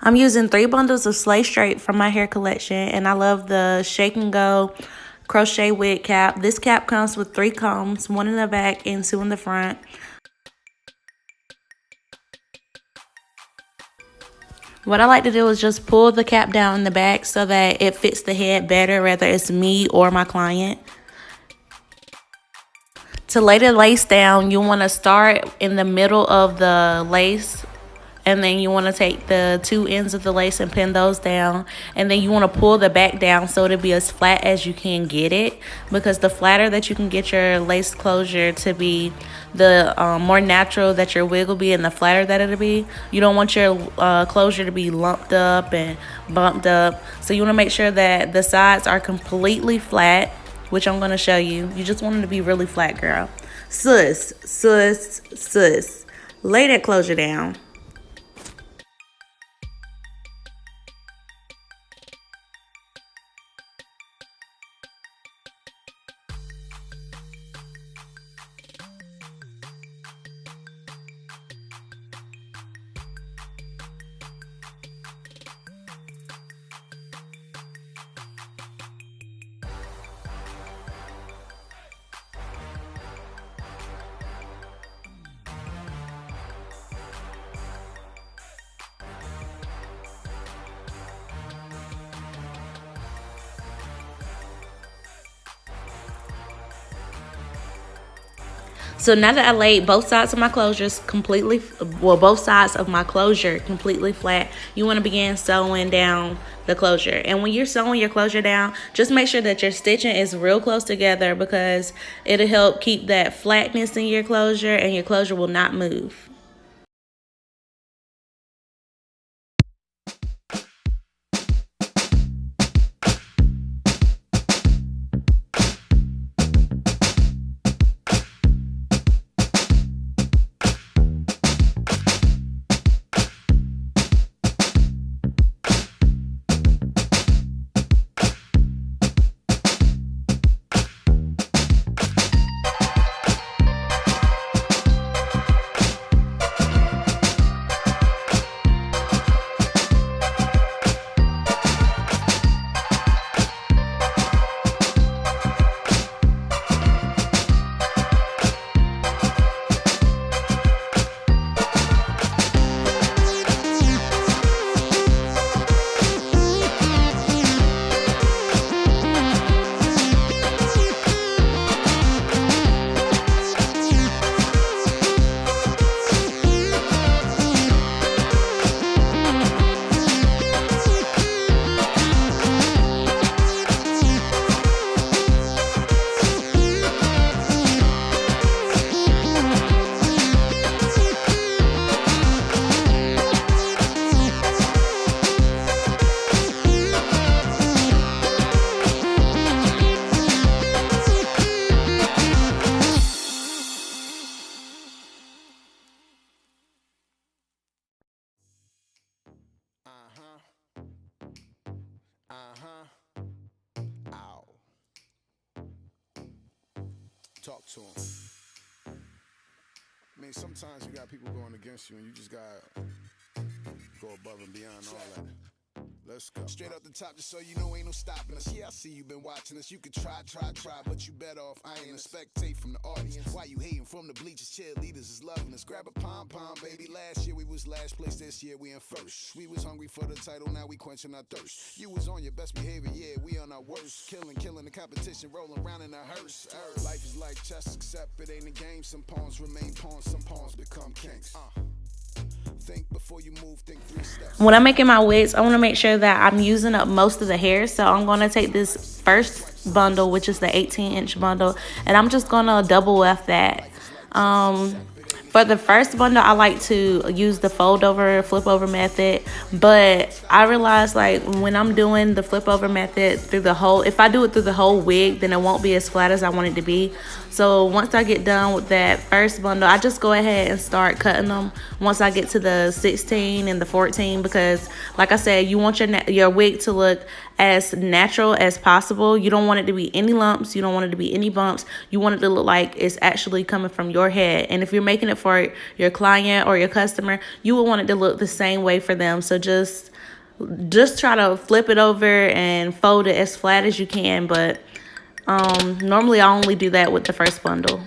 I'm using 3 bundles of Slay Straight from my hair collection, and I love the Shake and Go crochet wig cap. This cap comes with 3 combs, 1 in the back and 2 in the front. What I like to do is just pull the cap down in the back so that it fits the head better, whether it's me or my client. To lay the lace down, you want to start in the middle of the lace, and then you want to take the 2 ends of the lace and pin those down, and then you want to pull the back down so it'll be as flat as you can get it, because the flatter that you can get your lace closure to be, the more natural that your wig will be and the flatter that it'll be. You don't want your closure to be lumped up and bumped up, so you want to make sure that the sides are completely flat, which I'm going to show you. You just want them to be really flat, girl. Sus. Lay that closure down. So now that I laid both sides of my closures completely, both sides of my closure completely flat, you want to begin sewing down the closure. And when you're sewing your closure down, just make sure that your stitching is real close together, because it'll help keep that flatness in your closure and your closure will not move. Ow. Talk to him. I mean, sometimes you got people going against you, and you just gotta go above and beyond all that. Let's go. Straight up the top, just so you know ain't no stopping us. Yeah, I see you been watching us. You could try, but you better off. I ain't a spectate from the audience. Why you hating from the bleachers? Cheerleaders is loving us. Grab a pom-pom, baby. Last year we was last place. This year we in first. We was hungry for the title. Now we quenching our thirst. You was on your best behavior. Yeah, we on our worst. Killing the competition. Rolling around in a hearse. Life is like chess, except it ain't a game. Some pawns remain pawns. Some pawns become kings. Think before you move, think 3 steps. When I'm making my wigs, I want to make sure that I'm using up most of the hair. So I'm going to take this first bundle, which is the 18-inch bundle, and I'm just going to double weft that. For the first bundle, I like to use the fold over, flip over method, but I realized like when I'm doing the flip over method through the whole, if I do it through the whole wig, then it won't be as flat as I want it to be. So once I get done with that first bundle, I just go ahead and start cutting them once I get to the 16 and the 14, because like I said, you want your wig to look as natural as possible. You don't want it to be any lumps. You don't want it to be any bumps. You want it to look like it's actually coming from your head. And if you're making it for your client or your customer, you will want it to look the same way for them. So just Just try to flip it over and fold it as flat as you can, but normally I only do that with the first bundle.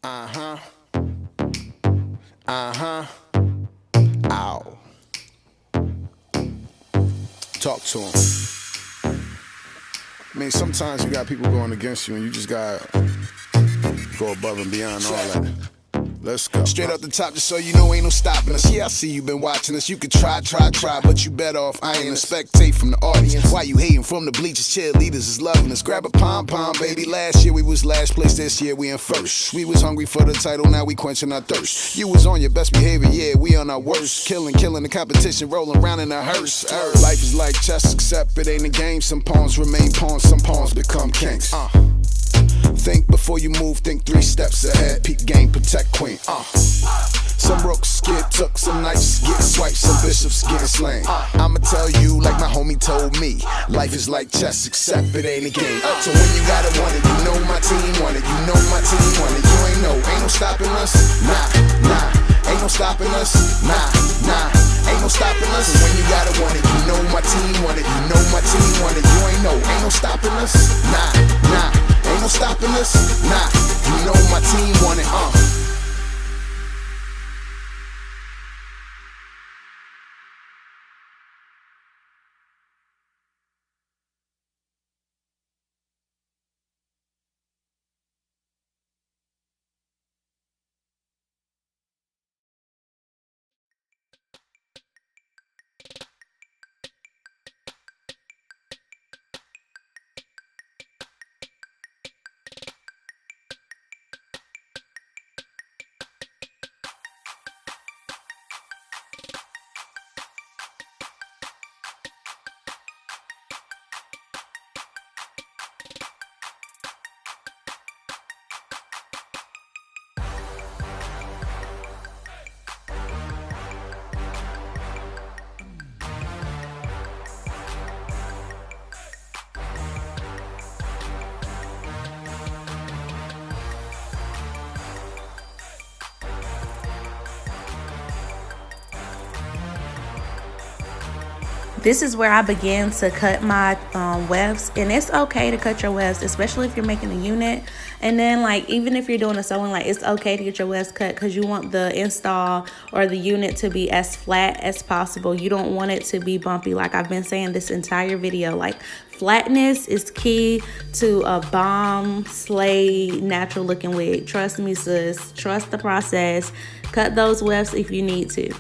Uh-huh. Uh-huh. Ow. Talk to him. I mean, sometimes you got people going against you and you just gotta go above and beyond all that. Let's go. Straight up the top, just so you know ain't no stopping us. Yeah, I see you been watching us. You could try, but you better off. I ain't a spectate from the audience. Why you hating from the bleachers? Cheerleaders is loving us. Grab a pom-pom, baby. Last year we was last place, this year we in first. We was hungry for the title, now we quenching our thirst. You was on your best behavior, yeah, we on our worst. Killing the competition, rolling around in a hearse. Life is like chess, except it ain't a game. Some pawns remain pawns, some pawns become kings. Think before you move, think 3 steps ahead. Peep game, protect queen. Some rooks get took, some knights get swiped, some bishops get slain. I'ma tell you like my homie told me, life is like chess except it ain't a game. So when you gotta want it, you know my team want it. You know my team want it. You ain't no stopping us. Nah, ain't no stopping us. Nah, ain't no stopping us. When you gotta want it, you know my team want it. You know my team want it. You ain't no stopping us. Nah. Ain't no stopping us, nah, you know my team want it, this is where I begin to cut my wefts, and it's okay to cut your wefts, especially if you're making a unit. And then like even if you're doing a sewing, like it's okay to get your wefts cut because you want the install or the unit to be as flat as possible. You don't want it to be bumpy, like I've been saying this entire video. Like flatness is key to a bomb slay natural looking wig. Trust me, sis, trust the process. Cut those wefts if you need to.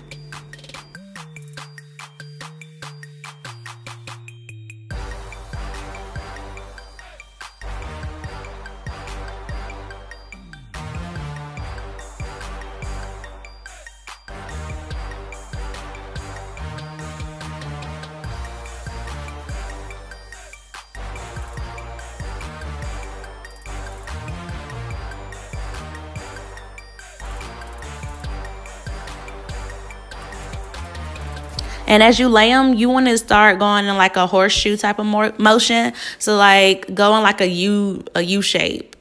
And as you lay them, you want to start going in like a horseshoe type of motion. So like go in like a U shape,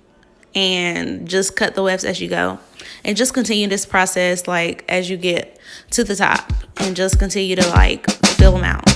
and just cut the wefts as you go. And just continue this process like as you get to the top, and just continue to like fill them out.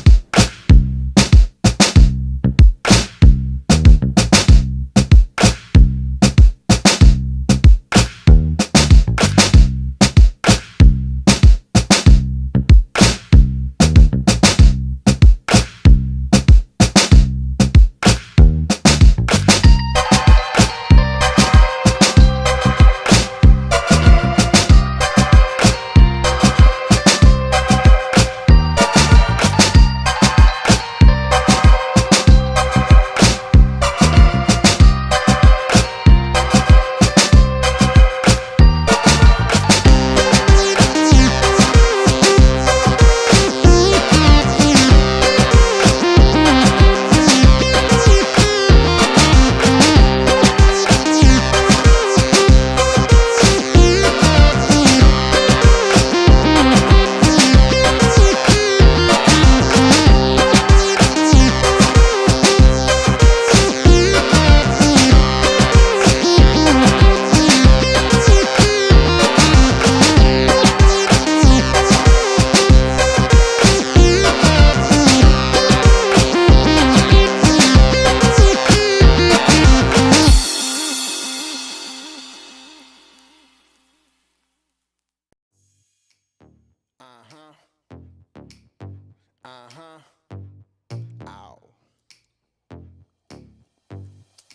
Ow.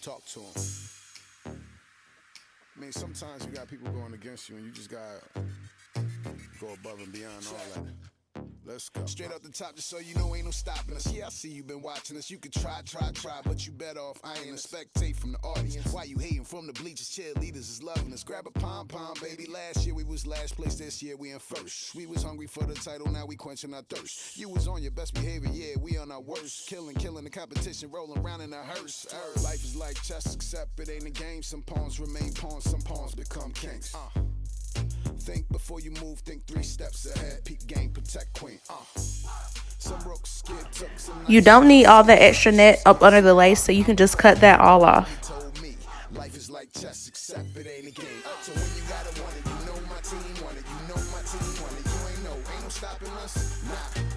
Talk to him. I mean, sometimes you got people going against you, and you just gotta go above and beyond all that. Let's go. Straight up the top, just so you know ain't no stopping us. Yeah, I see you been watching us. You could try, but you better off. I ain't a spectate from the audience. Why you hating from the bleachers? Cheerleaders is loving us. Grab a pom-pom, baby. Last year we was last place, this year we in first. We was hungry for the title, now we quenching our thirst. You was on your best behavior, yeah, we on our worst. Killing the competition, rolling around in a hearse. Life is like chess, except it ain't a game. Some pawns remain pawns, some pawns become kings. Think before you move, think 3 steps ahead. Peep game, protect queen. Some rooks get took, some You don't need all the extra net up under the lace, so you can just cut that all off. told me life is like chess, except it ain't a game. So when you gotta want it, you know my team want it. You know my team want it. You ain't no stopping us.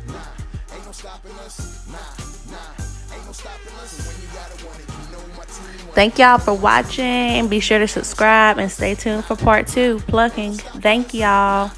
Nah, ain't no stopping us. Nah, ain't no stopping us. And when you gotta want it, you know my team want it. Thank y'all for watching. Be sure to subscribe and stay tuned for part 2, plucking. Thank y'all.